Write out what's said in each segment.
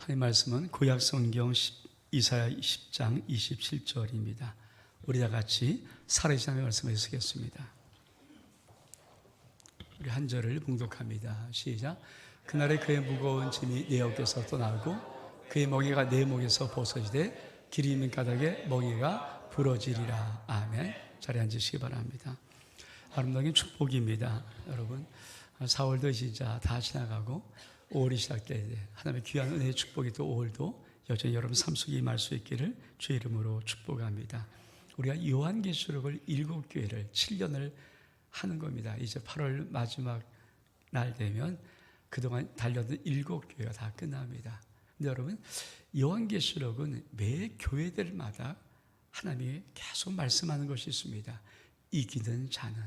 하나님 말씀은 구약 성경 이사야 10장 27절입니다. 우리 다 같이 살아계신 하나님의 말씀을 쓰겠습니다. 우리 한 절을 봉독합니다. 시작. 그날에 그의 무거운 짐이 내 어깨에서 떠나고 그의 멍에가 내 목에서 벗어지되 길이 있는 까닭에 멍에가 부러지리라. 아멘. 자리에 앉으시기 바랍니다. 아름다운 축복입니다. 여러분 4월도 진짜 다 지나가고 5월이 시작되는데 하나님의 귀한 은혜의 축복이 또 5월도 여전히 여러분 삶 속에 임할 수 있기를 주의 이름으로 축복합니다. 우리가 요한계시록을 7교회를 7년을 하는 겁니다. 이제 8월 마지막 날 되면 그동안 달려든 7교회가 다 끝납니다. 근데 여러분 요한계시록은 매 교회들마다 하나님이 계속 말씀하는 것이 있습니다. 이기는 자는,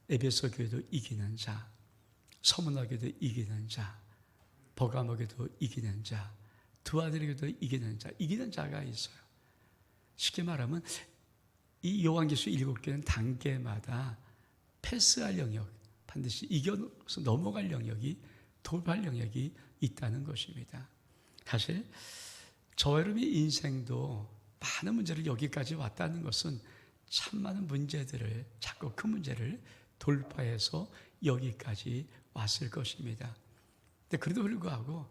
에베소 교회도 이기는 자, 서문화교도 이기는 자, 버가모교도 이기는 자, 두아들에게도 이기는 자, 이기는 자가 있어요. 쉽게 말하면 이 요한계시록 7교회는 단계마다 패스할 영역, 반드시 이겨서 넘어갈 영역이, 돌파할 영역이 있다는 것입니다. 사실 저와 여러분의 인생도 많은 문제를 여기까지 왔다는 것은 참 많은 문제들을, 자꾸 그 문제를 돌파해서 여기까지 왔을 것입니다. 근데 그래도 불구하고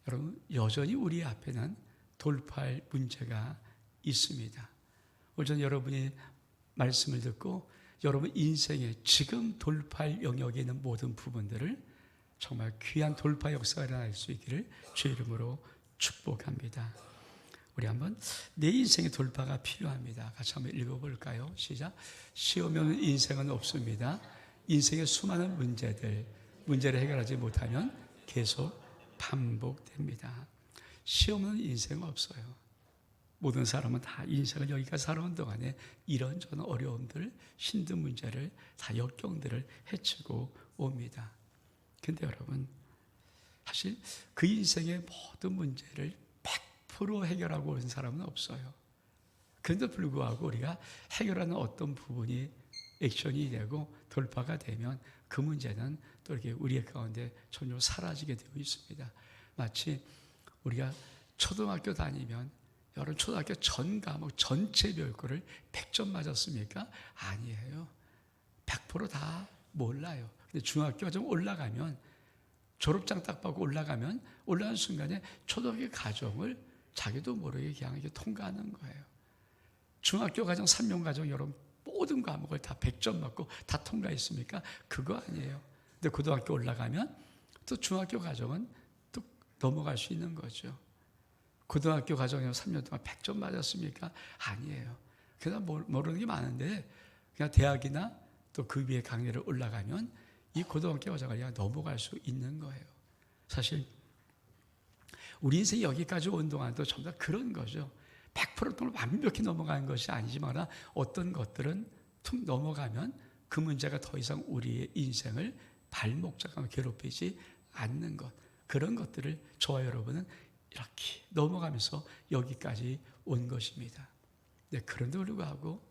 여러분 여전히 우리 앞에는 돌파할 문제가 있습니다. 오늘 전 여러분이 말씀을 듣고 여러분 인생에 지금 돌파할 영역에 있는 모든 부분들을 정말 귀한 돌파 역사가 일어날 수 있기를 주의 이름으로 축복합니다. 우리 한번 내 인생에 돌파가 필요합니다. 같이 한번 읽어볼까요? 시작. 시험이 없는 인생은 없습니다. 인생의 수많은 문제를 해결하지 못하면 계속 반복됩니다. 시험 없는 인생은 없어요. 모든 사람은 다 인생을 여기까지 살아온 동안에 이런저런 어려움들, 힘든 문제를, 다 역경들을 헤치고 옵니다. 근데 여러분 사실 그 인생의 모든 문제를 100% 해결하고 온 사람은 없어요. 그런데 불구하고 우리가 해결하는 어떤 부분이 액션이 되고 돌파가 되면 그 문제는 또 이렇게 우리의 가운데 전혀 사라지게 되어 있습니다. 마치 우리가 초등학교 다니면 여러분 초등학교 전 과목 전체 별거를 100점 맞았습니까? 아니에요. 100% 다 몰라요. 근데 중학교가 좀 올라가면 졸업장 딱 받고 올라가는 순간에 초등학교 과정을 자기도 모르게 그냥 이렇게 통과하는 거예요. 중학교 과정, 3년 과정 여러분 모든 과목을 다 100점 맞고 다 통과했습니까? 그거 아니에요. 근데 고등학교 올라가면 또 중학교 과정은 또 넘어갈 수 있는 거죠. 고등학교 과정에 3년 동안 100점 맞았습니까? 아니에요. 그냥 모르는 게 많은데 그냥 대학이나 또 그 위에 강의를 올라가면 이 고등학교 과정을 그냥 넘어갈 수 있는 거예요. 사실 우리 인생이 여기까지 온 동안도 전부 다 그런 거죠. 100% 완벽히 넘어가는 것이 아니지만 어떤 것들은 툭 넘어가면 그 문제가 더 이상 우리의 인생을 발목잡고 괴롭히지 않는 것, 그런 것들을 저와 여러분은 이렇게 넘어가면서 여기까지 온 것입니다. 네, 그런데 불구하고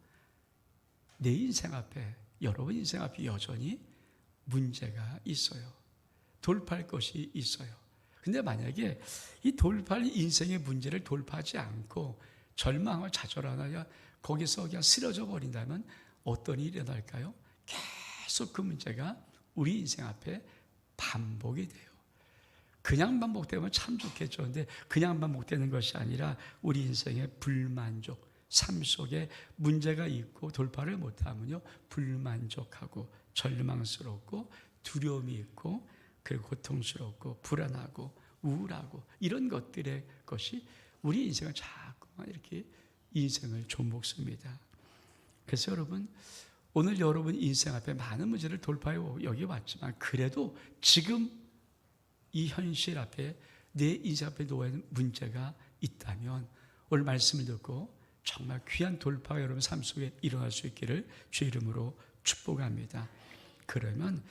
내 인생 앞에, 여러분 인생 앞에 여전히 문제가 있어요. 돌파할 것이 있어요. 근데 만약에 이 돌파할 인생의 문제를 돌파하지 않고 절망하고 좌절하거나 거기서 그냥 쓰러져 버린다면 어떤 일이 일어날까요? 계속 그 문제가 우리 인생 앞에 반복이 돼요. 그냥 반복되면 참 좋겠죠. 근데 그냥 반복되는 것이 아니라 우리 인생의 불만족, 삶 속에 문제가 있고 돌파를 못하면요 불만족하고 절망스럽고 두려움이 있고 그리고 고통스럽고 불안하고 우울하고 이런 것들의 것이 우리 인생을 자꾸만 이렇게 인생을 좀먹습니다. 그래서 여러분 오늘 여러분 인생 앞에 많은 문제를 돌파해 여기 왔지만 그래도 지금 이 현실 앞에 내 인생 앞에 놓여있는 문제가 있다면 오늘 말씀을 듣고 정말 귀한 돌파가 여러분 삶 속에 일어날 수 있기를 주의 이름으로 축복합니다. 그러면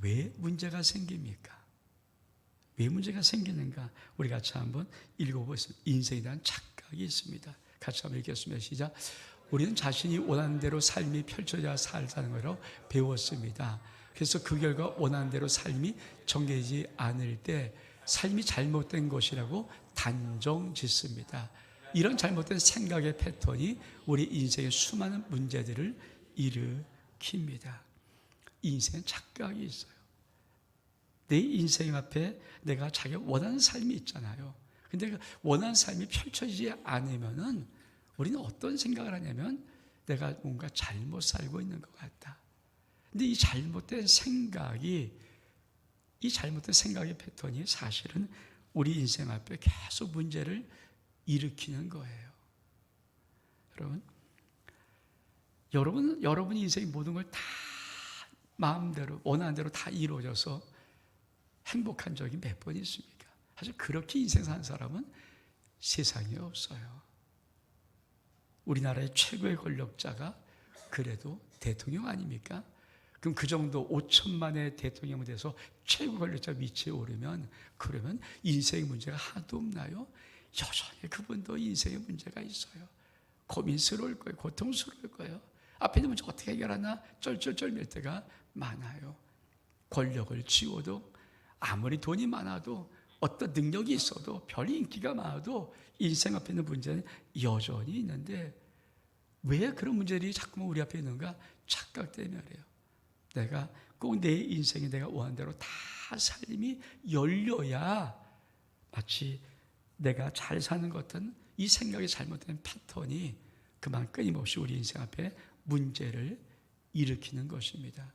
왜 문제가 생깁니까? 왜 문제가 생기는가? 우리 같이 한번 읽어보겠습니다. 인생에 대한 착각이 있습니다. 같이 한번 읽겠습니다. 시작. 우리는 자신이 원하는 대로 삶이 펼쳐져야 살자는 것으로 배웠습니다. 그래서 그 결과 원하는 대로 삶이 정해지지 않을 때 삶이 잘못된 것이라고 단정 짓습니다. 이런 잘못된 생각의 패턴이 우리 인생의 수많은 문제들을 일으킵니다. 인생은 착각이 있어요. 내 인생 앞에 내가 자기가 원하는 삶이 있잖아요. 근데 그 원하는 삶이 펼쳐지지 않으면은 우리는 어떤 생각을 하냐면 내가 뭔가 잘못 살고 있는 것 같다. 근데 이 잘못된 생각의 패턴이 사실은 우리 인생 앞에 계속 문제를 일으키는 거예요. 여러분 인생의 모든 걸 다 마음대로 원하는 대로 다 이루어져서 행복한 적이 몇 번 있습니까? 사실 그렇게 인생 사는 사람은 세상에 없어요. 우리나라의 최고의 권력자가 그래도 대통령 아닙니까? 그럼 그 정도 5천만의 대통령이 돼서 최고 권력자 위치에 오르면 그러면 인생의 문제가 하나도 없나요? 여전히 그분도 인생의 문제가 있어요. 고민스러울 거예요. 고통스러울 거예요. 앞에 있는 문제 어떻게 해결하나 쩔쩔쩔 때가 많아요. 권력을 쥐어도 아무리 돈이 많아도 어떤 능력이 있어도 별 인기가 많아도 인생 앞에 있는 문제는 여전히 있는데 왜 그런 문제들이 자꾸만 우리 앞에 있는가? 착각 때문에 그래요. 내가 꼭 내 인생에 내가 원하는 대로 다 삶이 열려야 마치 내가 잘 사는 것 같은 이 생각이 잘못된 패턴이 그만 끊임없이 우리 인생 앞에 문제를 일으키는 것입니다.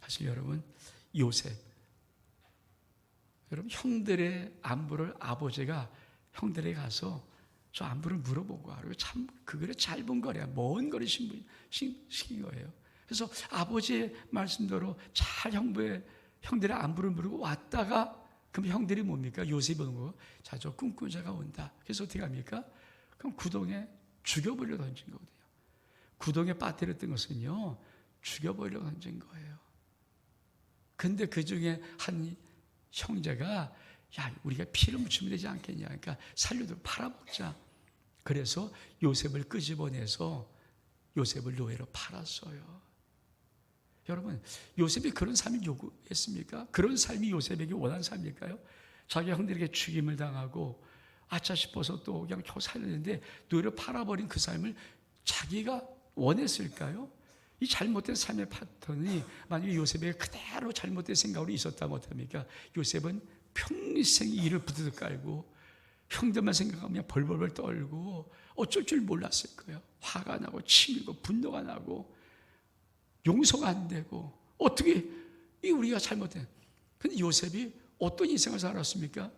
사실 여러분 형들의 안부를 아버지가 형들에게 가서 저 안부를 물어보고 하고 참 그 글에 짧은 거래야 먼 거리 시킨 거예요. 그래서 아버지의 말씀대로 잘 형들의 안부를 물고 왔다가 그럼 형들이 뭡니까? 요셉이 오는 거. 자, 저 꿈꾼 자가 온다. 그래서 어떻게 합니까? 그럼 구덩이에 죽여버리려 던진 거거든요. 구덩이에 빠뜨렸던 것은요, 죽여버리려 던진 거예요. 근데 그 중에 한 형제가 야, 우리가 피를 묻히면 되지 않겠냐. 그러니까 살려두고 팔아먹자. 그래서 요셉을 끄집어내서 요셉을 노예로 팔았어요. 여러분, 요셉이 그런 삶을 요구했습니까? 그런 삶이 요셉에게 원한 삶일까요? 자기 형들에게 죽임을 당하고 아차 싶어서 또 그냥 겨우 살렸는데 노예로 팔아버린 그 삶을 자기가 원했을까요? 이 잘못된 삶의 패턴이 만약에 요셉에게 그대로 잘못된 생각으로 있었다면 어떡합니까? 요셉은 평생 이를 부드득 깔고 형들만 생각하면 벌벌벌 떨고 어쩔 줄 몰랐을 거예요. 화가 나고 치밀고 분노가 나고 용서가 안 되고 어떻게 이 우리가 잘못된. 근데 요셉이 어떤 인생을 살았습니까?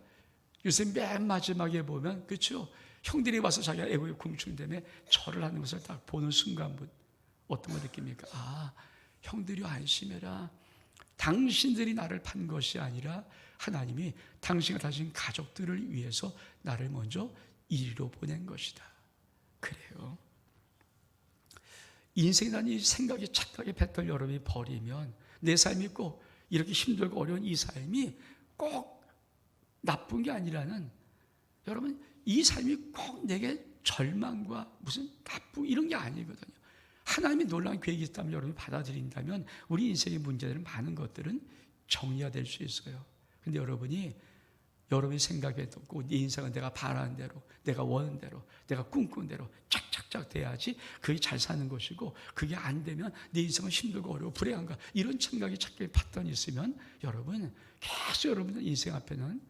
요셉 맨 마지막에 보면 그렇죠. 형들이 와서 자기가 애고에 공충되며 절을 하는 것을 딱 보는 순간부터 어떤 걸 느낍니까? 아, 형들이 안심해라. 당신들이 나를 판 것이 아니라 하나님이 당신과 당신 가족들을 위해서 나를 먼저 이리로 보낸 것이다. 그래요. 인생이라는 이 생각의 착각의 패턴을 여러분이 버리면 내 삶이 꼭 이렇게 힘들고 어려운 이 삶이 꼭 나쁜 게 아니라는, 여러분 이 삶이 꼭 내게 절망과 무슨 나쁘고 이런 게 아니거든요. 하나님의 놀라운 계획이 있다면 여러분이 받아들인다면 우리 인생의 문제들은 많은 것들은 정리가 될 수 있어요. 근데 여러분이 여러분의 생각에 듣고 네 인생은 내가 바라는 대로, 내가 원하는 대로, 내가 꿈꾸는 대로 쫙쫙쫙 돼야지 그게 잘 사는 것이고, 그게 안 되면 내 인생은 힘들고 어려워 불행한가 이런 생각이 자꾸 패턴이 있으면 여러분 계속 여러분의 인생 앞에는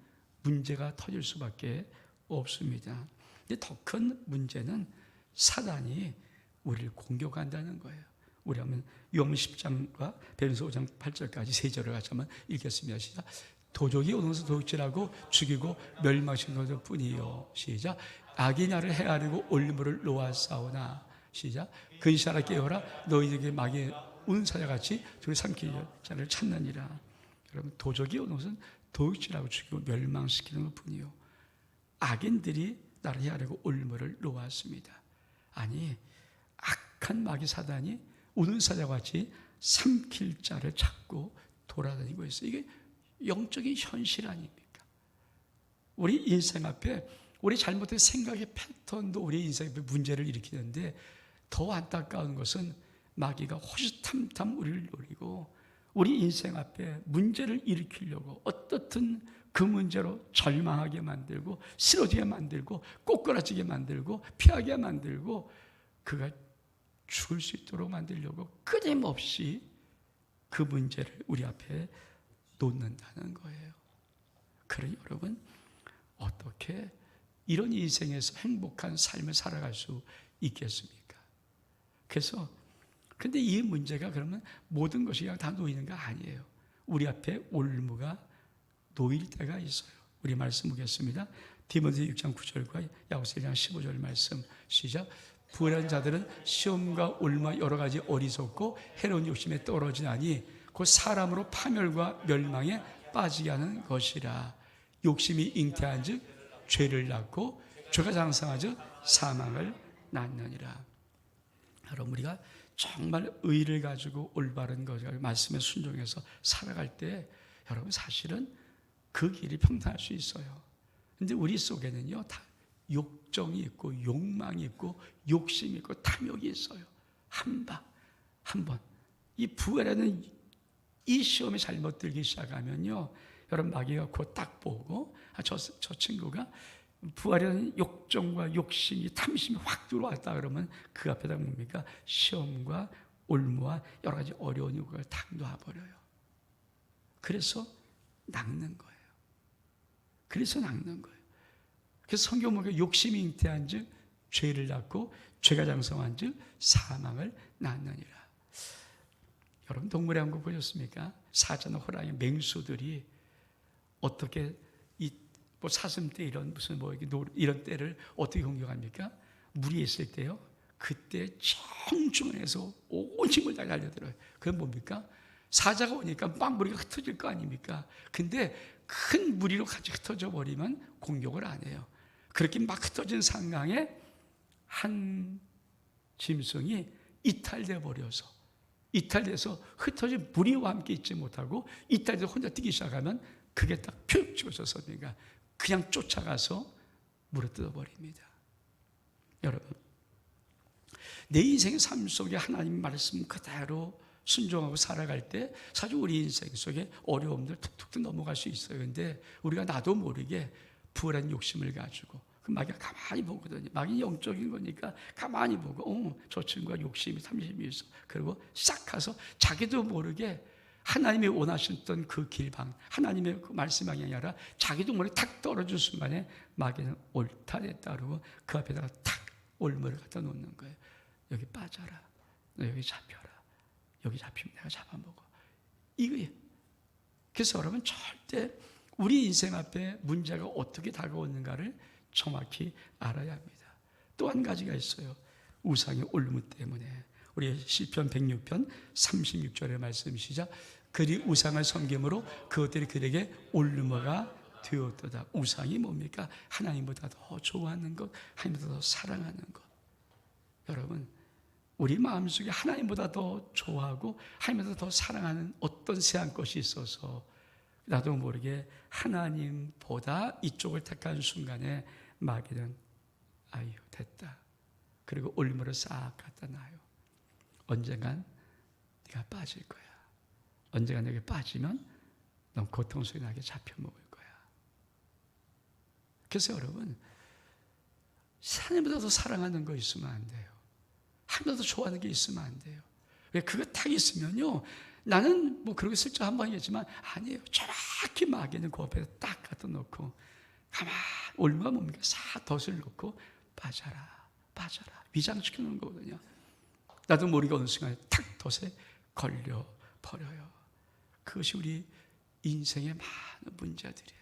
문제가 터질 수밖에 없습니다. 근데 더 큰 문제는 사단이 우리를 공격한다는 거예요. 우리 한번 요한 10장과 베드로서 5장 8절까지 세 절을 같이 한번 읽겠습니다. 시작. 도적이 오는 것을 도둑질하고 죽이고 멸망시키는 것일 뿐이요. 시작. 악이 나를 헤아리고 올무를 놓아싸우나. 시작. 근시하라 깨어라. 너희에게 마귀의 운 사자같이 저를 삼키려 자를 찾느니라. 여러분, 도적이 오는 것은 도둑질하고 죽이고 멸망시키는 것 뿐이요. 악인들이 나를 헤아리고 올무를 놓았습니다. 아니, 악한 마귀 사단이 우는 사자같이 삼킬 자를 찾고 돌아다니고 있어요. 이게 영적인 현실 아닙니까? 우리 인생 앞에 우리 잘못된 생각의 패턴도 우리 인생 앞에 문제를 일으키는데, 더 안타까운 것은 마귀가 호시탐탐 우리를 노리고 우리 인생 앞에 문제를 일으키려고 어떻든 그 문제로 절망하게 만들고 쓰러지게 만들고 꼬꾸라지게 만들고 피하게 만들고 그가 죽을 수 있도록 만들려고 끊임없이 그 문제를 우리 앞에 놓는다는 거예요. 그러니 여러분, 어떻게 이런 인생에서 행복한 삶을 살아갈 수 있겠습니까? 그래서 근데 이 문제가 그러면 모든 것이 그냥 다 놓이는 거 아니에요. 우리 앞에 올무가 놓일 때가 있어요. 우리 말씀 보겠습니다. 디모데 6장 9절과 야고보서 1장 15절 말씀 시작. 부활한 자들은 시험과 올무와 여러 가지 어리석고 해로운 욕심에 떨어지나니 곧 사람으로 파멸과 멸망에 빠지게 하는 것이라. 욕심이 잉태한 즉 죄를 낳고 죄가 장성한 즉 사망을 낳느니라. 여러분, 우리가 정말 의를 가지고 올바른 것을 말씀에 순종해서 살아갈 때 여러분 사실은 그 길이 평탄할 수 있어요. 근데 우리 속에는요 다 욕정이 있고 욕망이 있고 욕심이 있고 탐욕이 있어요. 한 번 이 부활하는 이 시험에 잘못 들기 시작하면요, 여러분 마귀가 곧 딱 보고 저 친구가 부활하는 욕정과 욕심이 탐심이 확 들어왔다 그러면 그 앞에다 뭡니까? 시험과 올무와 여러 가지 어려운 요구를 탁 놔버려요. 그래서 낚는 거예요. 그래서 성경 보면 욕심이 잉태한 즉 죄를 낳고 죄가 장성한 즉 사망을 낳느니라. 여러분 동물의 왕국 보셨습니까? 사자나 호랑이, 맹수들이 어떻게 뭐 사슴때 이런 무슨 뭐 이런 때를 어떻게 공격합니까? 물이 있을 때요. 그때 정중앙에서 온 힘을 다 달려들어요. 그건 뭡니까? 사자가 오니까 막 무리가 흩어질 거 아닙니까? 근데 큰 무리로 같이 흩어져 버리면 공격을 안 해요. 그렇게 막 흩어진 상황에 한 짐승이 이탈돼서 흩어진 무리와 함께 있지 못하고 이탈돼서 혼자 뛰기 시작하면 그게 딱 푹 집어져서 그냥 쫓아가서 물어뜯어 버립니다. 여러분, 내 인생의 삶 속에 하나님 말씀 그대로 순종하고 살아갈 때 사실 우리 인생 속에 어려움들 툭툭 넘어갈 수 있어요. 근데 우리가 나도 모르게 부활한 욕심을 가지고 그 마귀가 가만히 보거든요. 마귀 영적인 거니까 가만히 보고 저 친구가 욕심이 탐심이 있어. 그리고 싹 가서 자기도 모르게 하나님이 원하셨던 그 길방, 하나님의 그 말씀 방향이 아니라 자기도 모르게 탁 떨어진 순간에 마귀는 옳다 됐다 그러고 그 앞에다가 탁 올무를 갖다 놓는 거예요. 여기 빠져라. 너 여기 잡혀라. 여기 잡히면 내가 잡아먹어. 이거예요. 그래서 여러분 절대 우리 인생 앞에 문제가 어떻게 다가오는가를 정확히 알아야 합니다. 또 한 가지가 있어요. 우상의 올무 때문에. 우리 시편 106편 36절의 말씀 시작. 그리 우상을 섬김으로 그것들이 그에게 올무가 되었도다. 우상이 뭡니까? 하나님보다 더 좋아하는 것, 하나님보다 더 사랑하는 것. 여러분, 우리 마음속에 하나님보다 더 좋아하고 하나님보다 더 사랑하는 어떤 세한 것이 있어서 나도 모르게 하나님보다 이쪽을 택한 순간에 마귀는 아유 됐다. 그리고 올무를 싹 갖다 놔요. 언젠간 네가 빠질 거야. 언젠간 내게 빠지면 넌 고통 속에 나게 잡혀먹을 거야. 그래서 여러분, 하나님보다 더 사랑하는 거 있으면 안 돼요. 하나님보다 더 좋아하는 게 있으면 안 돼요. 왜 그거 딱 있으면요, 나는 뭐 그러고 슬쩍 한 번이겠지만 아니에요. 정확히 마귀는 그 앞에 딱 갖다 놓고 가만 올무가 뭡니까? 싹 덫을 놓고 빠져라 위장시켜 놓은 거거든요. 나도 모르게 어느 순간에 탁 덫에 걸려 버려요. 그것이 우리 인생의 많은 문제들이에요.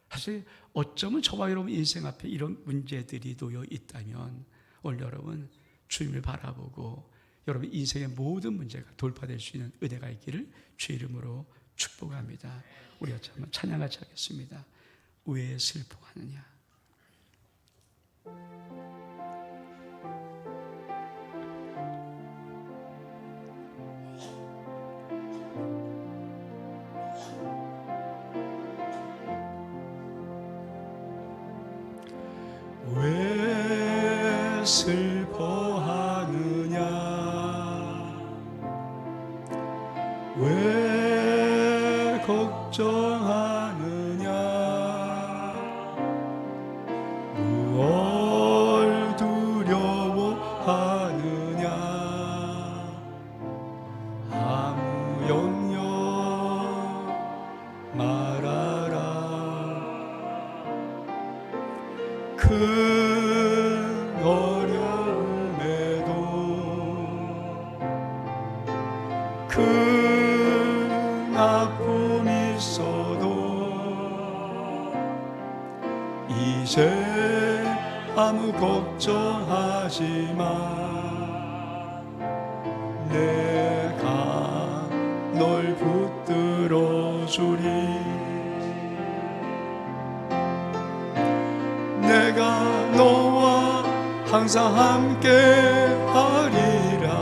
사실 어쩌면 저와 여러분 인생 앞에 이런 문제들이 놓여 있다면 오늘 여러분 주님을 바라보고 여러분 인생의 모든 문제가 돌파될 수 있는 은혜가 있기를 주의 이름으로 축복합니다. 우리 같이 한번 찬양같이 하겠습니다. 왜 슬퍼하느냐? 왜 슬퍼하느냐? 왜 걱정하느냐? 큰 어려움에도 큰 아픔이 있어도 이제 아무 걱정하지 마. 내가 널 붙들어 주리. 내가 너와 항상 함께 하리라.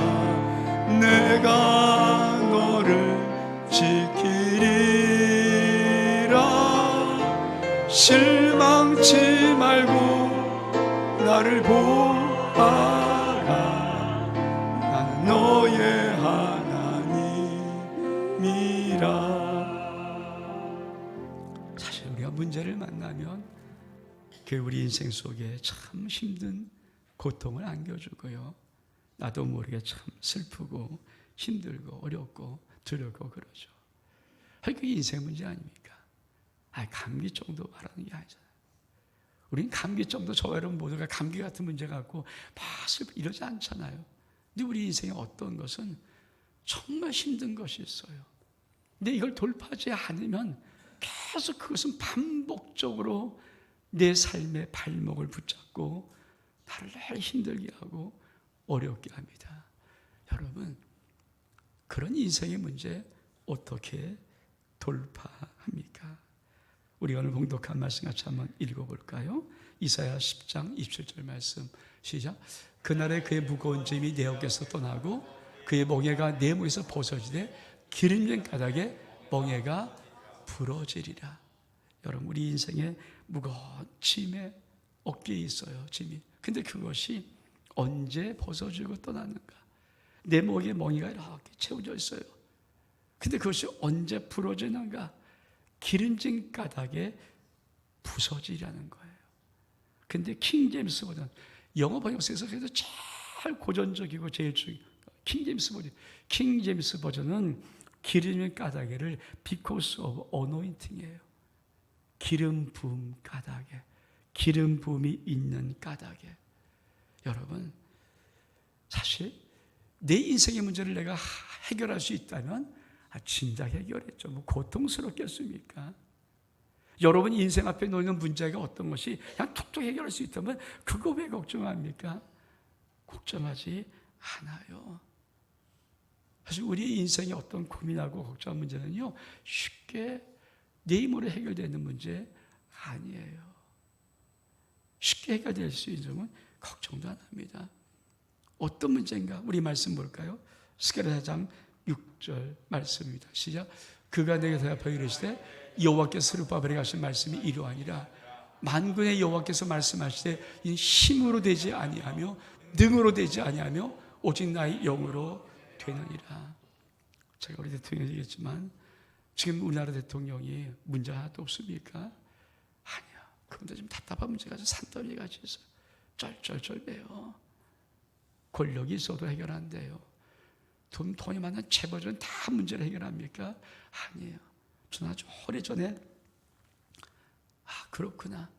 내가 너를 지키리라. 실망치 말고 나를 보아라. 난 너의 하나님이라. 사실 우리가 문제를 만나면 그 우리 인생 속에 참 힘든 고통을 안겨주고요, 나도 모르게 참 슬프고 힘들고 어렵고 두렵고 그러죠. 그게 인생 문제 아닙니까? 감기 정도 말하는 게 아니잖아요. 우린 감기 정도, 저 여러분 모두가 감기 같은 문제 갖고 막 슬프고 이러지 않잖아요. 근데 우리 인생에 어떤 것은 정말 힘든 것이 있어요. 근데 이걸 돌파하지 않으면 계속 그것은 반복적으로 내 삶의 발목을 붙잡고 나를 늘 힘들게 하고 어렵게 합니다. 여러분, 그런 인생의 문제 어떻게 돌파합니까? 우리 오늘 봉독한 말씀 같이 한번 읽어볼까요? 이사야 10장 27절 말씀 시작. 그날에 그의 무거운 짐이 내 어깨에서 떠나고 그의 멍에가 내 목에서 벗어지되 기름진 가닥에 멍에가 부러지리라. 여러분, 우리 인생에 무거운 짐에 어깨에 있어요, 짐이. 근데 그것이 언제 벗어지고 떠나는가? 내 목에 멍이가 이렇게 채워져 있어요. 근데 그것이 언제 부러지는가? 기름진 가닥에 부서지라는 거예요. 근데 킹제임스 버전, 영어 번역서에서 그래도 제일 고전적이고 제일 킹제임스 버전은 기름진 가닥에를 because of anointing이에요. 기름 부음 가닥에, 기름 부음이 있는 가닥에. 여러분, 사실 내 인생의 문제를 내가 해결할 수 있다면 진작 해결했죠. 뭐 고통스럽겠습니까? 여러분 인생 앞에 놓이는 문제가 어떤 것이 그냥 툭툭 해결할 수 있다면 그거 왜 걱정합니까? 걱정하지 않아요. 사실 우리 인생의 어떤 고민하고 걱정한 문제는요, 쉽게 내 힘으로 해결되는 문제 아니에요. 쉽게 해결될 수 있는 점은 걱정도 안 합니다. 어떤 문제인가? 우리 말씀 볼까요? 스가랴 4장 6절 말씀입니다. 시작. 그가 내게 대답하여 이르시되 여호와께서 스룹바벨에게 하신 말씀이 이러하니라. 만군의 여호와께서 말씀하시되 이 힘으로 되지 아니하며 능으로 되지 아니하며 오직 나의 영으로 되느니라. 제가 우리 대통령이겠지만 지금 우리나라 대통령이 문제 하나도 없습니까? 아니야. 그런데 좀 답답한 문제가 산더미 같이 있어요. 쩔쩔쩔매요. 권력이 있어도 해결 안 돼요. 돈이 많은 재벌은 다 문제를 해결합니까? 아니에요. 전 아주 오래전에 그렇구나.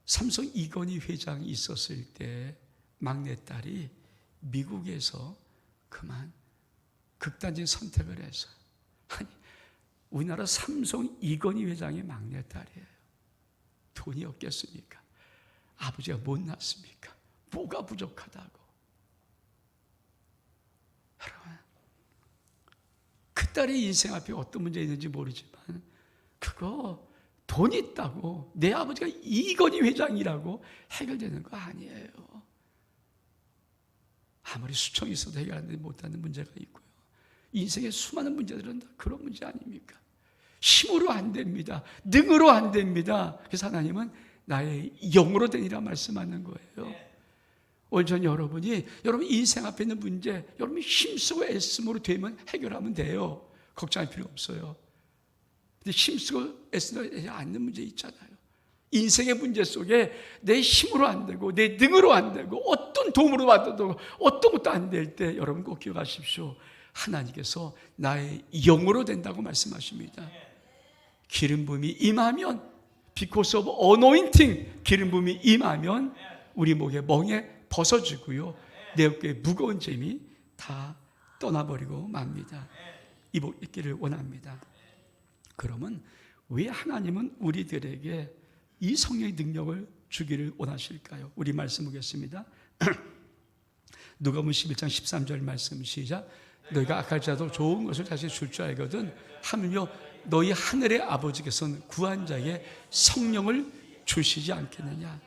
삼성 이건희 회장이 있었을 때 막내딸이 미국에서 그만 극단적인 선택을 해서, 아니, 우리나라 삼성 이건희 회장의 막내딸이에요. 돈이 없겠습니까? 아버지가 못 낳습니까? 뭐가 부족하다고. 여러분, 그 딸의 인생 앞에 어떤 문제 있는지 모르지만 그거 돈 있다고 내 아버지가 이건희 회장이라고 해결되는 거 아니에요. 아무리 수청이 있어도 해결 안 되지 못하는 문제가 있고요. 인생의 수많은 문제들은 다 그런 문제 아닙니까? 힘으로 안 됩니다. 능으로 안 됩니다. 그래서 하나님은 나의 영으로 되니라 말씀하는 거예요. 오늘 전 여러분이 여러분 인생 앞에 있는 문제, 여러분이 힘쓰고 애씀으로 되면 해결하면 돼요. 걱정할 필요 없어요. 근데 힘쓰고 애쓰지 않는 문제 있잖아요. 인생의 문제 속에 내 힘으로 안 되고 내 능으로 안 되고 어떤 도움으로 받아도 어떤 것도 안 될 때 여러분 꼭 기억하십시오. 하나님께서 나의 영으로 된다고 말씀하십니다. 기름 부음이 임하면 because of anointing, 기름 부음이 임하면 우리 목에 멍에 벗어지고요, 내 어깨에 무거운 짐이 다 떠나버리고 맙니다. 이 복 있기를 원합니다. 그러면 왜 하나님은 우리들에게 이 성령의 능력을 주기를 원하실까요? 우리 말씀 보겠습니다. 누가복음 11장 13절 말씀 시작. 너희가 악할지라도 좋은 것을 다시 줄 줄 알거든 하물며 너희 하늘의 아버지께서는 구한 자에게 성령을 주시지 않겠느냐.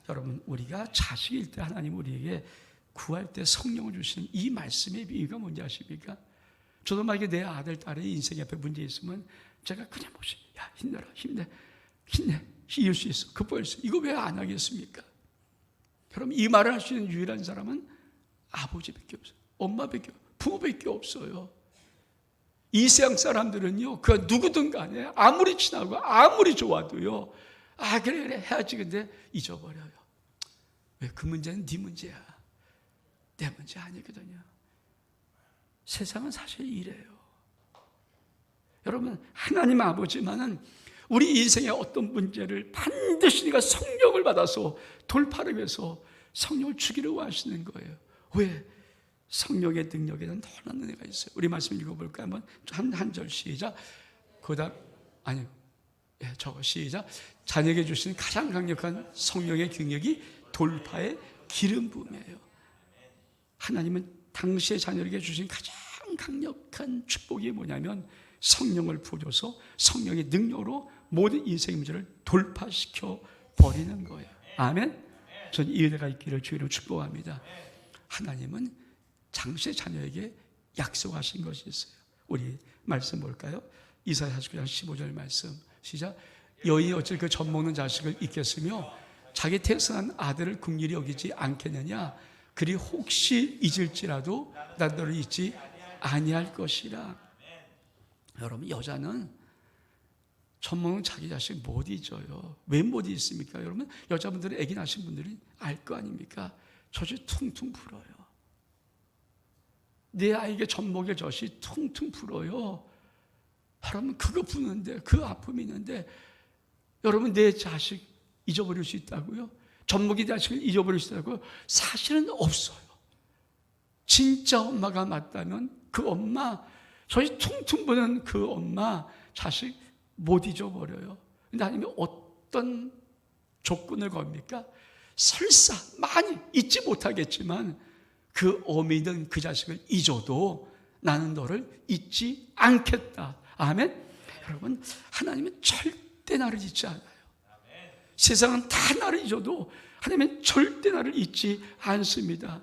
여러분, 우리가 자식일 때 하나님 우리에게 구할 때 성령을 주시는 이 말씀의 비유가 뭔지 아십니까? 저도 만약에 내 아들, 딸의 인생 앞에 문제 있으면 제가 그냥 보시, 야, 힘내라, 힘내, 이길 수 있어, 극복할 수 있어. 이거 왜 안 하겠습니까? 여러분, 이 말을 할 수 있는 유일한 사람은 아버지밖에 없어요. 엄마밖에, 부모밖에 없어요. 이 세상 사람들은요, 그 누구든 간에 아무리 친하고 아무리 좋아도요, 아 그래 해야지. 근데 잊어버려요. 왜? 그 문제는 네 문제야, 내 문제 아니거든요. 세상은 사실 이래요. 여러분, 하나님 아버지만은 우리 인생의 어떤 문제를 반드시 네가 성령을 받아서 돌파를 위해서 성령을 주기를 원하시는 거예요. 왜? 성령의 능력에는 놀라운 은혜가 있어요. 우리 말씀 읽어볼까요? 한번 한 절 시작. 그다음 아니요, 저거 시작. 자녀에게 주시는 가장 강력한 성령의 능력이 돌파의 기름 부음이에요. 하나님은 당시의 자녀에게 주신 가장 강력한 축복이 뭐냐면 성령을 부어줘서 성령의 능력으로 모든 인생의 문제를 돌파시켜 버리는 거예요. 아멘. 전 이 은혜가 있기를 주의로 축복합니다. 하나님은 당시의 자녀에게 약속하신 것이 있어요. 우리 말씀 볼까요? 이사야 49장 15절 말씀 시작. 여인이 어찌 그 젖먹는 자식을 잊겠으며 자기 태어난 아들을 긍휼히 여기지 않겠느냐. 그리 혹시 잊을지라도 난 너를 잊지 아니할 것이라. 여러분, 여자는 젖먹는 자기 자식 못 잊어요. 왜 못 잊습니까? 여러분, 여자분들은 아기 낳으신 분들이 알 거 아닙니까? 젖이 퉁퉁 불어요. 내 아이에게 젖먹일 젖이 퉁퉁 불어요. 여러분, 그거 부는데, 그 아픔이 있는데, 여러분, 내 자식 잊어버릴 수 있다고요? 젖먹이 자식을 잊어버릴 수 있다고요? 사실은 없어요. 진짜 엄마가 맞다면 그 엄마, 젖이 퉁퉁 부는 그 엄마 자식 못 잊어버려요. 근데 하나님이 어떤 조건을 겁니까? 설사 많이 잊지 못하겠지만 그 어미는 그 자식을 잊어도 나는 너를 잊지 않겠다. 아멘. 여러분, 하나님은 절대 나를 잊지 않아요. 세상은 다 나를 잊어도 하나님은 절대 나를 잊지 않습니다.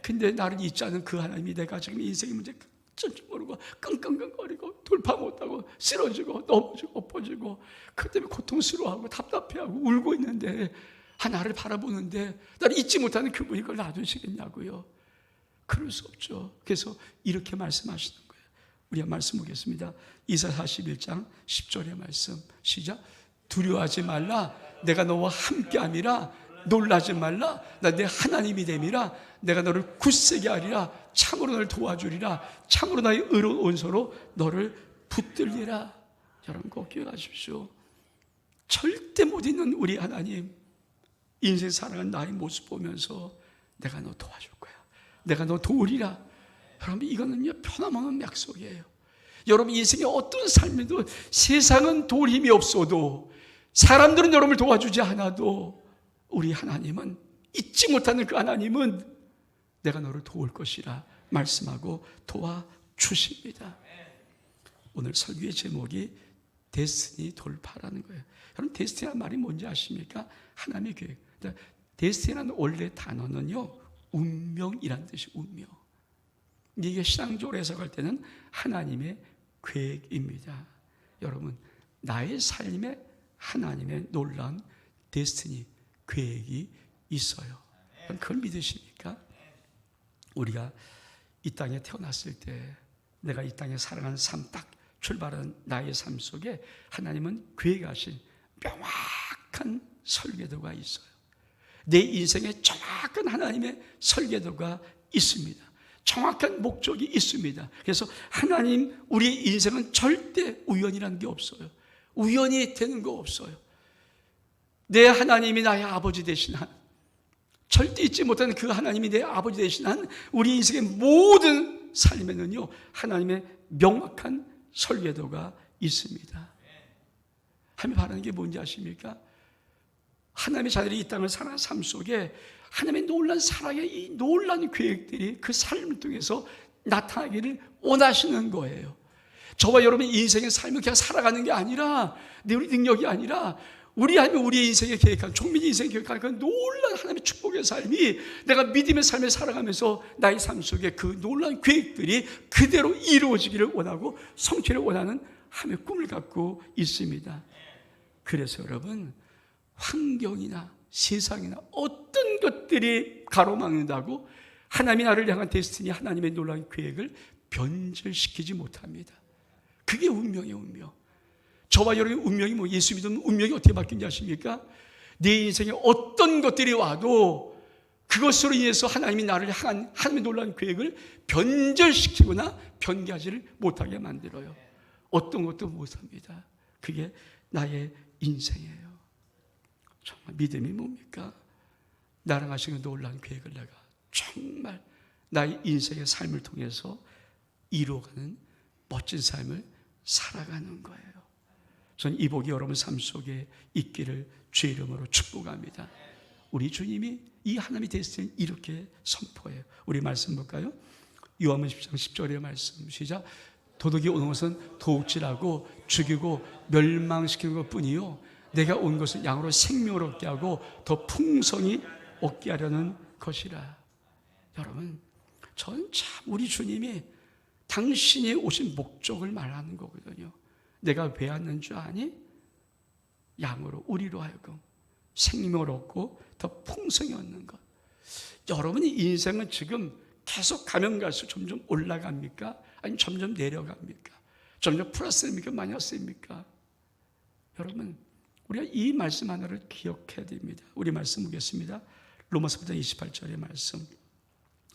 근데 나를 잊지 않은 그 하나님이 내가 지금 인생의 문제 ጭጭ 모르고 끙끙끙거리고 돌파 못하고 쓰러지고 넘어지고 엎어지고 그 때문에 고통스러워하고 답답해하고 울고 있는데 나를 바라보는데 나를 잊지 못하는 그분이 그걸 놔두시겠냐고요. 그럴 수 없죠. 그래서 이렇게 말씀하시는 거예요. 우리가 말씀 보겠습니다. 이사야 41장 10절의 말씀 시작. 두려워하지 말라. 내가 너와 함께함이라. 놀라지 말라. 나 내 하나님이 됨이라. 내가 너를 굳세게 하리라. 참으로 너를 도와주리라. 참으로 나의 의로운 온서로 너를 붙들리라. 여러분, 꼭 기억하십시오. 절대 못 잊는 우리 하나님, 인생 살아가는 나의 모습 보면서 내가 너 도와줄 거야, 내가 너 도우리라. 여러분, 이거는요 변함없는 약속이에요. 여러분, 인생의 어떤 삶에도 세상은 도울 힘이 없어도, 사람들은 여러분을 도와주지 않아도 우리 하나님은, 잊지 못하는 그 하나님은 내가 너를 도울 것이라 말씀하고 도와주십니다. 오늘 설교의 제목이 데스티니 돌파라는 거예요. 여러분, 데스티니라는 말이 뭔지 아십니까? 하나님의 계획. 데스티니라는 원래 단어는요 운명이란 뜻이 운명. 이게 신앙적으로 해석할 때는 하나님의 계획입니다. 여러분, 나의 삶에 하나님의 놀라운 데스티니, 계획이 있어요. 그걸 믿으십니까? 우리가 이 땅에 태어났을 때 내가 이 땅에 살아가는 삶, 딱 출발한 나의 삶 속에 하나님은 계획하신 명확한 설계도가 있어요. 내 인생에 정확한 하나님의 설계도가 있습니다. 정확한 목적이 있습니다. 그래서 하나님, 우리 인생은 절대 우연이라는 게 없어요. 우연히 되는 거 없어요. 내 하나님이 나의 아버지 되신 한, 절대 잊지 못하는 그 하나님이 내 아버지 되신 한, 우리 인생의 모든 삶에는요 하나님의 명확한 설계도가 있습니다. 하나님이 바라는 게 뭔지 아십니까? 하나님의 자들이 이 땅을 살아가는 삶 속에 하나님의 놀라운 사랑의 이 놀라운 계획들이 그 삶을 통해서 나타나기를 원하시는 거예요. 저와 여러분의 인생의 삶을 그냥 살아가는 게 아니라, 내 우리 능력이 아니라, 우리 하나님 우리의 인생에 계획한, 종민의 인생에 계획한 그 놀라운 하나님의 축복의 삶이 내가 믿음의 삶을 살아가면서 나의 삶 속에 그 놀라운 계획들이 그대로 이루어지기를 원하고 성취를 원하는 하나님의 꿈을 갖고 있습니다. 그래서 여러분, 환경이나 세상이나 어떤 것들이 가로막는다고 하나님이 나를 향한 데스티니, 하나님의 놀라운 계획을 변절시키지 못합니다. 그게 운명이에요, 운명. 저와 여러분의 운명이 뭐, 예수 믿으면 운명이 어떻게 바뀐지 아십니까? 내 인생에 어떤 것들이 와도 그것으로 인해서 하나님이 나를 향한 하나님의 놀라운 계획을 변절시키거나 변개하지를 못하게 만들어요. 어떤 것도 못합니다. 그게 나의 인생이에요. 정말 믿음이 뭡니까? 나랑 하신 그 놀라운 계획을 내가 정말 나의 인생의 삶을 통해서 이루어가는 멋진 삶을 살아가는 거예요. 저는 이 복이 여러분 삶 속에 있기를 주의 이름으로 축복합니다. 우리 주님이 이 하나님의 데스티니를 이렇게 선포해요. 우리 말씀 볼까요? 요한복음 10장 10절의 말씀 시작. 도둑이 오는 것은 도둑질하고 죽이고 멸망시키는 것뿐이요 내가 온 것은 양으로 생명을 얻게 하고 더 풍성히 얻게 하려는 것이라. 여러분, 저는 참 우리 주님이 당신이 오신 목적을 말하는 거거든요. 내가 왜 왔는 줄 아니? 양으로, 우리로 하여금 생명을 얻고 더 풍성히 얻는 것. 여러분의 인생은 지금 계속 가면 갈수록 점점 올라갑니까? 아니면 점점 내려갑니까? 점점 플러스입니까? 마이너스입니까? 여러분, 우리가 이 말씀 하나를 기억해야 됩니다. 우리 말씀 보겠습니다. 로마서 8장 28절의 말씀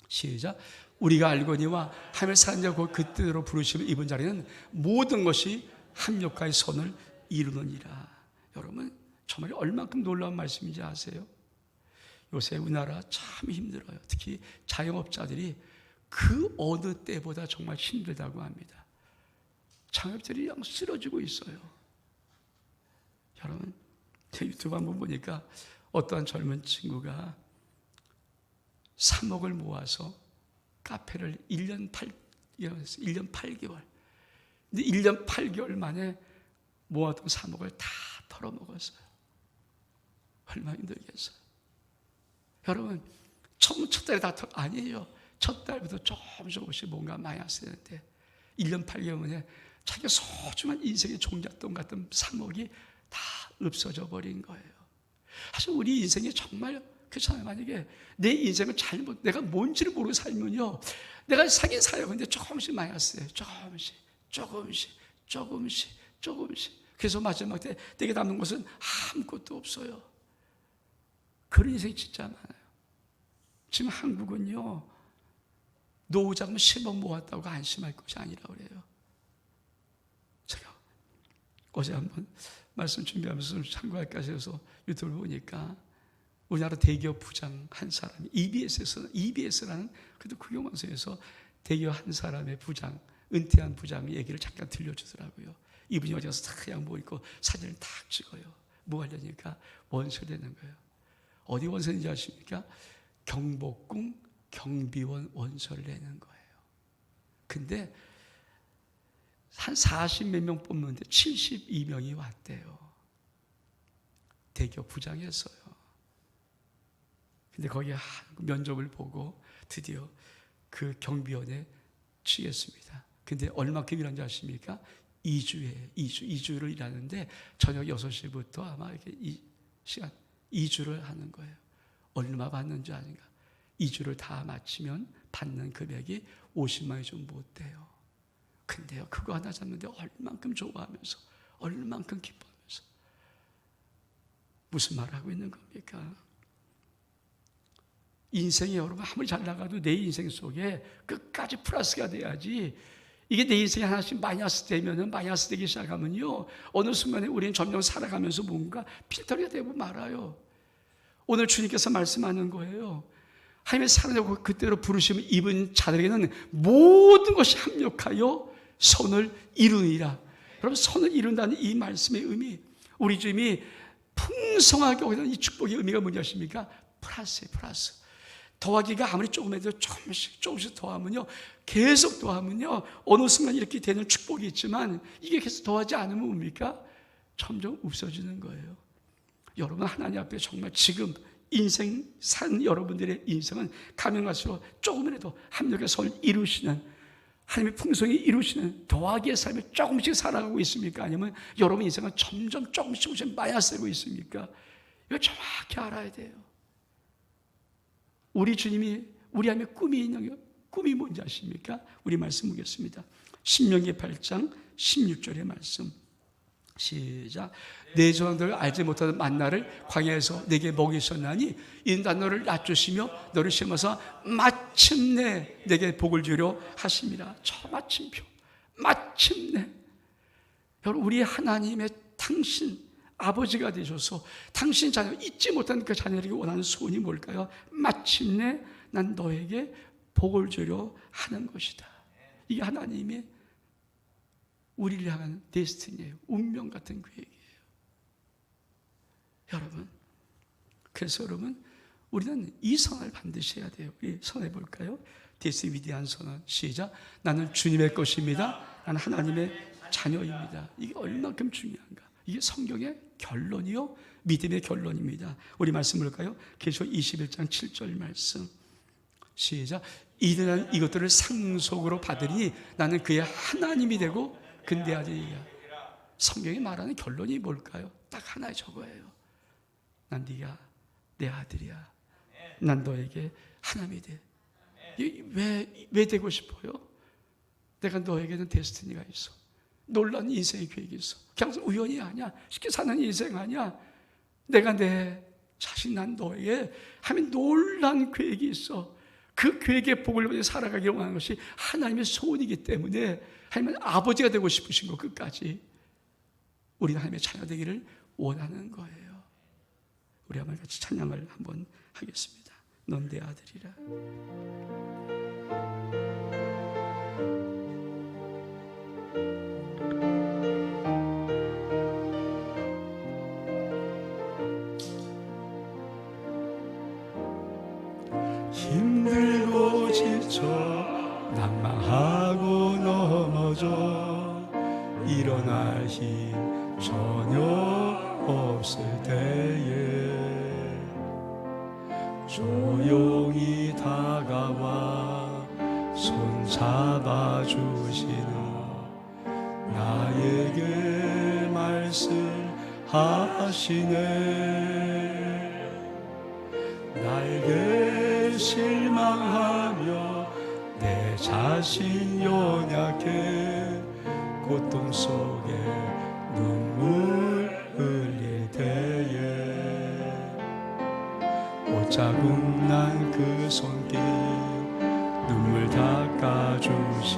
시작. 우리가 알거니와 하나님의 사는 자 곧 그 뜻대로 부르심을 입은 자리는 모든 것이 합력하여 선을 이루느니라. 여러분, 정말 얼만큼 놀라운 말씀인지 아세요? 요새 우리나라 참 힘들어요. 특히 자영업자들이 그 어느 때보다 정말 힘들다고 합니다. 창업자들이 그냥 쓰러지고 있어요. 여러분, 제 유튜브 한번 보니까 어떠한 젊은 친구가 3억을 모아서 카페를 1년 8개월. 근데 1년 8개월 만에 모아둔 3억을 다 털어먹었어요. 얼마나 힘들겠어요. 여러분, 첫 달에 다 아니에요. 첫 달부터 조금씩 뭔가 마이너스 되는데 1년 8개월 만에 자기가 소중한 인생의 종잣돈 같은 3억이 다 없어져 버린 거예요. 사실 우리 인생이 정말 그렇잖아요. 만약에 내 인생을 잘못, 내가 뭔지를 모르고 살면요, 내가 사긴 사요. 근데 조금씩 마이너스예요. 조금씩. 그래서 마지막 때 내게 남는 것은 아무것도 없어요. 그런 인생이 진짜 많아요. 지금 한국은요, 노후자금 10억 모았다고 안심할 것이 아니라 그래요. 제가 어제 한번 말씀 준비하면서 참고할까 해서 유튜브를 보니까 우리나라 대기업 부장 한 사람이 EBS라는 그래도 국영방송에서 대기업 한 사람의 부장, 은퇴한 부장의 얘기를 잠깐 들려주더라고요. 이분이 어디 가서 탁 양복 입고 사진을 탁 찍어요. 뭐 하려니까 원수를 내는 거예요. 어디 원서인지 아십니까? 경복궁 경비원 원서를 내는 거예요. 근데 한 40몇 명 뽑는데 72명이 왔대요. 대기업 부장이었어요. 근데 거기에 면접을 보고 드디어 그 경비원에 취했습니다. 근데 얼마큼 일하는지 아십니까? 2주를 일하는데 저녁 6시부터 아마 이렇게 이 시간 2주를 하는 거예요. 얼마 받는지 아닌가? 2주를 다 마치면 받는 금액이 50만 원이 좀 못 돼요. 근데요, 그거 하나 잡는데 얼만큼 좋아하면서, 얼만큼 기뻐하면서. 무슨 말 하고 있는 겁니까? 인생이 여러분 아무리 잘 나가도 내 인생 속에 끝까지 플러스가 돼야지 이게 내 인생이 하나씩 마이너스 되면은, 마이너스 되기 시작하면요, 어느 순간에 우리는 점점 살아가면서 뭔가 필터가 되고 말아요. 오늘 주님께서 말씀하는 거예요. 하나님의 사랑하고 그때로 부르심을 입은 자들에게는 모든 것이 합력하여 선을 이루니라. 여러분, 선을 이룬다는 이 말씀의 의미, 우리 주님이 풍성하게 오게 되는 이 축복의 의미가 뭔지 아십니까? 플러스예요, 플러스. 더하기가 아무리 조금 해도 조금씩 더하면요, 계속 더하면요, 어느 순간 이렇게 되는 축복이 있지만, 이게 계속 더하지 않으면 뭡니까? 점점 없어지는 거예요. 여러분, 하나님 앞에 정말 지금 인생 산 여러분들의 인생은 가면 갈수록 조금이라도 합력의 선을 이루시는, 하나님의 풍성히 이루시는 더하기의 삶을 조금씩 살아가고 있습니까? 아니면 여러분 인생은 점점 조금씩 마이너스 되고 있습니까? 이거 정확히 알아야 돼요. 우리 주님이 우리 안에 꿈이 있는 게, 꿈이 뭔지 아십니까? 우리 말씀 보겠습니다. 신명기 8장 16절의 말씀, 시작. 내 조상들 알지 못하던 만나를 광야에서 내게 먹이셨나니 이는 너를 낮추시며 너를 심어서 마침내 내게 복을 주려 하심이라. 저 마침표, 마침내. 여러분, 우리 하나님의 당신 아버지가 되셔서 당신 자녀, 잊지 못한 그 자녀에게 원하는 소원이 뭘까요? 마침내 난 너에게 복을 주려 하는 것이다. 이게 하나님의 우리를 향한 데스티니예요. 운명 같은 계획이에요. 여러분, 그래서 여러분, 우리는 이 선을 반드시 해야 돼요. 우리 선해 볼까요? 데스티니 위대한 선언, 시작. 나는 주님의 것입니다. 나는 하나님의 자녀입니다. 이게 얼마큼 중요한가? 이게 성경의 결론이요, 믿음의 결론입니다. 우리 말씀 볼까요? 계시록 21장 7절 말씀, 시작. 이들은 이것들을 상속으로 받으니 나는 그의 하나님이 되고 그는 내 아들이야. 성경이 말하는 결론이 뭘까요? 딱 하나, 저거예요. 난 네가 내 아들이야. 난 너에게 하나님이 돼. 왜 되고 싶어요? 내가 너에게는 데스티니가 있어. 놀라운 인생의 계획이 있어. 그냥 우연이 아니야. 쉽게 사는 인생 아니야. 내가 내 자신, 난 너에게 하면 놀라운 계획이 있어. 그 계획의 복을 위해 살아가기를 원하는 것이 하나님의 소원이기 때문에 하나님은 아버지가 되고 싶으신 것, 끝까지 우리는 하나님의 자녀 되기를 원하는 거예요. 우리 한번 같이 찬양을 한번 하겠습니다. 넌 내 아들이라. 힘들고 지쳐 낭망하고 넘어져 일어날 힘 전혀 없을 때에 조용히 다가와 손 잡아주시는 나에게 말씀하시네. 나에게 실망하며 내 자신 연약해 고통 속에 눈물 흘릴 때에 옷자국 난 그 손길 눈물 닦아주시며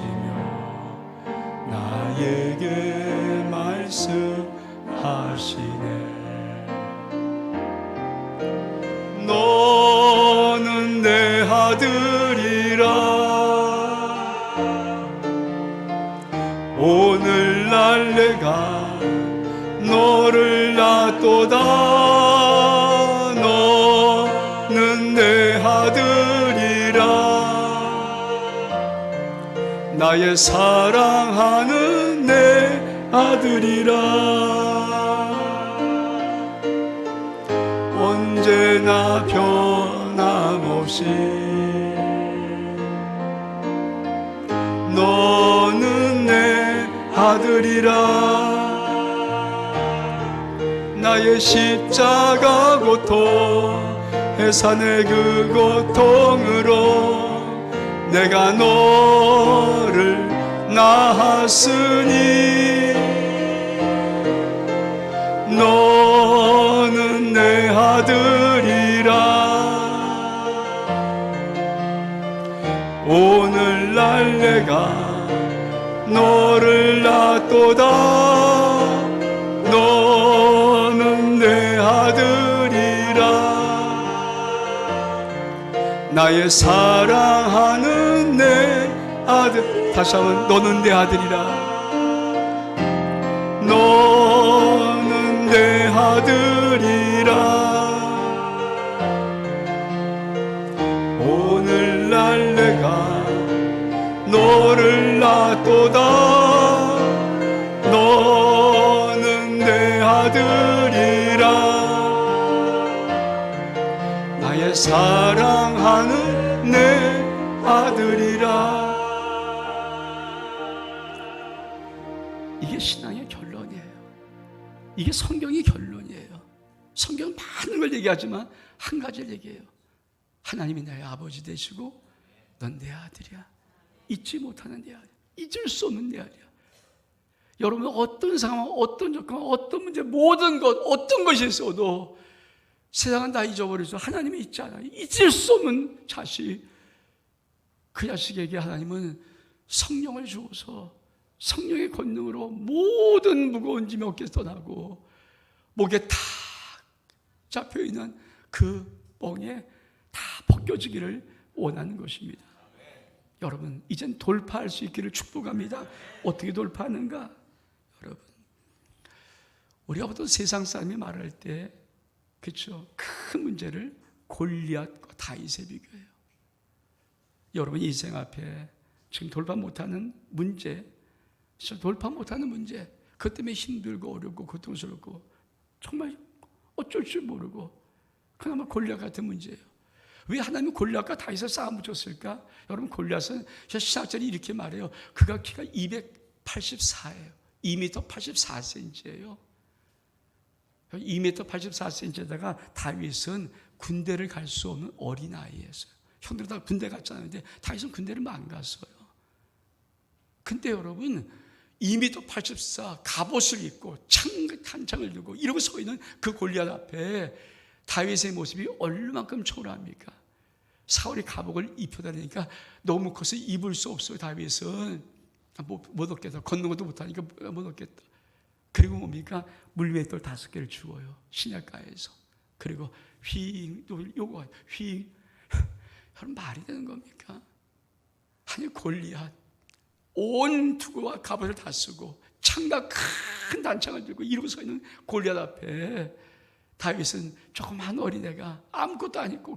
나에게 말씀하시네. 너는 내 아들이라. 오늘날 내가 너를 낳도다. 너는 내 아들이라. 나의 사랑하는 내 아들이라. 언제나 변함없이 너는 내 아들이라. 나의 십자가 고통 해산의 그 고통으로 내가 너를 낳았으니 너는 내 아들이라. 오늘날 내가 너를 낳도다. 너는 내 아들이라. 나의 사랑하는 내 아들. 다시 한번, 너는 내 아들이라. 너는 내 아들이라. 오늘날 내가 너를 낳도다. 너는 내 아들이라. 나의 사랑하는 내 아들이라. 이게 신앙의 결론이에요. 이게 성경의 결론이에요. 성경은 많은 걸 얘기하지만 한 가지를 얘기해요. 하나님이 나의 아버지 되시고 넌 내 아들이야. 잊지 못하는 내 아들이야. 잊을 수 없는 내 아들이야. 여러분, 어떤 상황, 어떤 조건, 어떤 문제, 모든 것, 어떤 것이 있어도 세상은 다 잊어버리죠. 하나님이 잊지 않아요. 잊을 수 없는 자식. 그 자식에게 하나님은 성령을 주어서 성령의 권능으로 모든 무거운 짐이 어깨에서 떠나고 목에 탁 잡혀있는 그 멍에 다 벗겨지기를 원하는 것입니다. 여러분, 이젠 돌파할 수 있기를 축복합니다. 어떻게 돌파하는가? 여러분, 우리가 보통 세상 사람이 말할 때, 그렇죠, 큰 문제를 골리앗과 다윗에 비교해요. 여러분 인생 앞에 지금 돌파 못하는 문제, 돌파 못하는 문제, 그것 때문에 힘들고 어렵고 고통스럽고 정말 어쩔 줄 모르고 그나마 골리앗 같은 문제예요. 왜 하나님이 골리앗과 다윗을 쌓아 붙였을까? 여러분, 골리앗은 신학자들이 이렇게 말해요. 그가 키가 284예요. 2m 84cm예요. 2m 84cm에다가 다윗은 군대를 갈 수 없는 어린아이였어요. 형들 다 군대 갔잖아요. 근데 다윗은 군대를 안 갔어요. 근데 여러분, 2m 84 갑옷을 입고 탄창을 들고 이러고 서 있는 그 골리앗 앞에 다윗의 모습이 얼마만큼 초라합니까? 사울이 갑옷을 입혀다니까 너무 커서 입을 수 없어요. 다윗은 못 얻겠다. 걷는 것도 못하니까 못 얻겠다. 그리고 뭡니까? 물맷돌 5개를 주어요. 시냇가에서. 그리고 휘잉 또 요거 휘잉. 여러분, 말이 되는 겁니까? 아니, 골리앗 온 투구와 갑옷을 다 쓰고 창과 큰 단창을 들고 이러고 서 있는 골리앗 앞에 다윗은 조그만 어린애가 아무것도 안 입고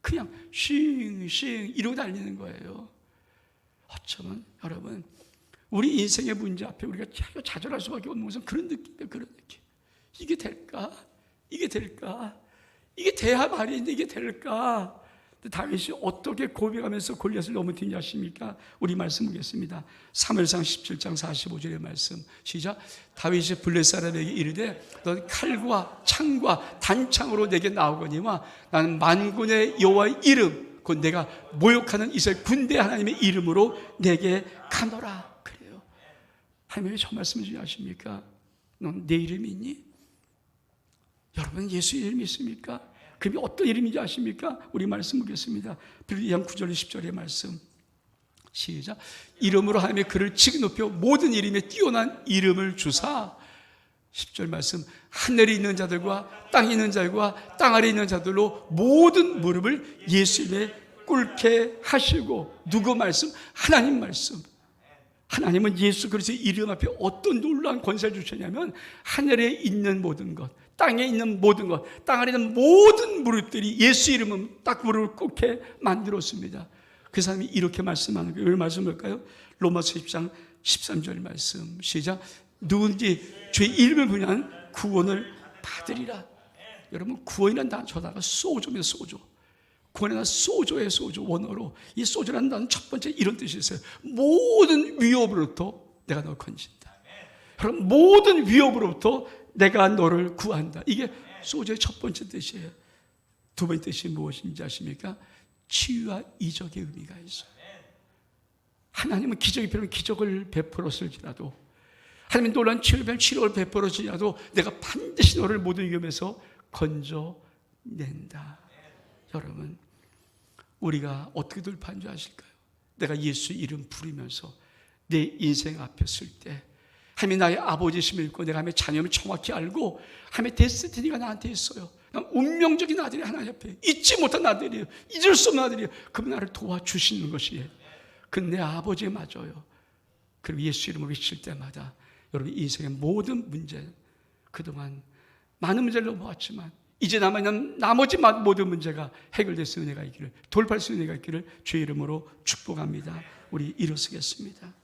그냥 싱 이러고 달리는 거예요. 어쩌면 여러분, 우리 인생의 문제 앞에 우리가 좌절할 수밖에 없는 것은 그런 느낌이에요. 그런 느낌. 이게 될까? 이게 될까? 이게 돼야 말인데 이게 될까? 다윗이 어떻게 고백하면서 골리앗을 넘어뜨리는지 아십니까? 우리 말씀 보겠습니다. 사무엘상 17장 45절의 말씀 시작. 다윗이 블레 사람에게 이르되 넌 칼과 창과 단창으로 내게 나오거니와 나는 만군의 여호와의 이름 곧 내가 모욕하는 이스라엘 군대 하나님의 이름으로 내게 가노라. 그래요. 하나님이 저 말씀을 주지 아십니까? 넌 내 이름이 있니? 여러분, 예수 이름이 있습니까? 그게 어떤 이름인지 아십니까? 우리 말씀 보겠습니다. 빌립보서 2장 9절 10절의 말씀 시작. 이름으로 하나님의 그를 지기 높여 모든 이름에 뛰어난 이름을 주사 10절 말씀. 하늘에 있는 자들과 땅에 있는 자들과 땅 아래에 있는 자들로 모든 무릎을 예수 이름에 꿇게 하시고. 누구 말씀? 하나님 말씀. 하나님은 예수 그리스도의 이름 앞에 어떤 놀라운 권세를 주셨냐면 하늘에 있는 모든 것, 땅에 있는 모든 것, 땅 아래 있는 모든 무릎들이 예수 이름은 딱 무릎을 꿇게 만들었습니다. 그 사람이 이렇게 말씀하는 거예요. 왜 말씀할까요? 로마서 10장 13절 말씀 시작. 누군지 주의 이름을 부르면 구원을 받으리라. 여러분, 구원이라는 단어 저다가 소조면 소조. 구원이란 소조의 소조, 원어로. 이 소조라는 단어는 첫 번째 이런 뜻이 있어요. 모든 위협으로부터 내가 너를 건진다. 여러분, 모든 위협으로부터 내가 너를 구한다. 이게 소조의 첫 번째 뜻이에요. 두 번째 뜻이 무엇인지 아십니까? 치유와 이적의 의미가 있어요. 하나님은 기적이 필요하면 기적을 베풀었을지라도, 하나님은 놀라운 치료를 베풀었을지라도 내가 반드시 너를 모든 위험에서 건져낸다. 여러분, 우리가 어떻게 돌파한 줄 아실까요? 내가 예수 이름 부르면서 내 인생 앞에 설 때 하나님이 나의 아버지심을 믿고 내가 하나님의 자녀임을 정확히 알고 하나님의 데스티니가 나한테 있어요. 난 운명적인 아들이 하나님 앞에 잊지 못한 아들이에요. 잊을 수 없는 아들이에요. 그분 나를 도와주시는 것이에요. 그건 내 아버지 맞아요. 그리고 예수 이름을 외칠 때마다 여러분 인생의 모든 문제, 그동안 많은 문제를 넘어왔지만 이제 남아있는 나머지 모든 문제가 해결될 수 있는 은혜가 있기를, 돌파할 수 있는 은혜가 있기를 주의 이름으로 축복합니다. 우리 일어서겠습니다.